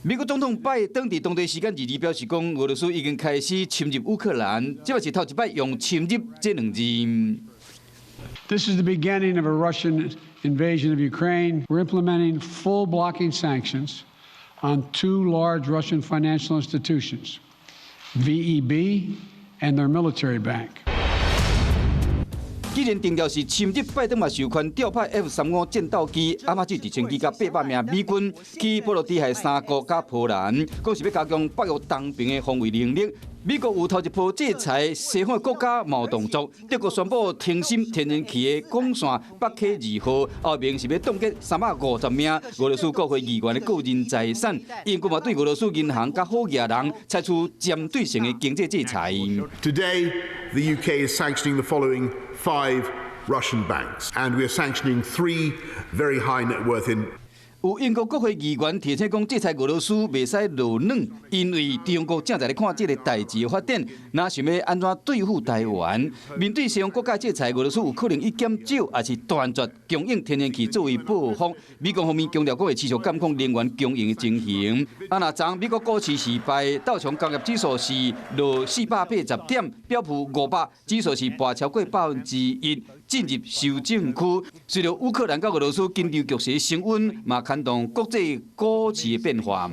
美国总统拜登伫当地时间2日表示讲，俄罗斯已经开始侵入乌克兰，这也是头一摆用侵入这2字。This is the beginning of a Russian invasion of Ukraine. We're implementing full blocking sanctions on 2 large Russian financial institutions, VEB and their military bank. 既然定调是侵入，拜登嘛授权调派 F-35战斗机，阿马至直升机甲800名美军去波罗的海3国甲波兰，讲是要加强北约东边的防卫能力。美国有头一波制裁西方国家贸动作，德国宣布停薪天然气的港线北溪2号，后面是要冻结350名俄罗斯国会议员的个人财产，英国嘛对俄罗斯银行甲好业人采取针对性的经济制裁。Today, the UK is sanctioning the following 5 Russian banks, and we are sanctioning 3 very high net worth in. 有英国国会议员提醒讲，制裁俄罗斯袂使落软，因为中国正在咧看这个代志的发展，若想要安怎对付台湾，面对西方国家制裁俄罗斯，有可能以减少还是断绝供应天然气作为报复。美国方面强调，讲会持续监控能源供应的情形。那昨美国股市失败，道琼工业指数是落480点，标普500指数是跌超过1%。进入修正区，随着乌克兰跟俄罗斯紧张局势升温，嘛牵动国际股市的变化。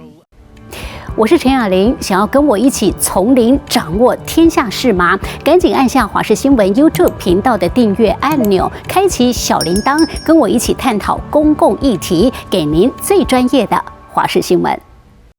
我是陈雅玲，想要跟我一起从零掌握天下事吗？赶紧按下华视新闻 YouTube 频道的订阅按钮，开启小铃铛，跟我一起探讨公共议题，给您最专业的华视新闻。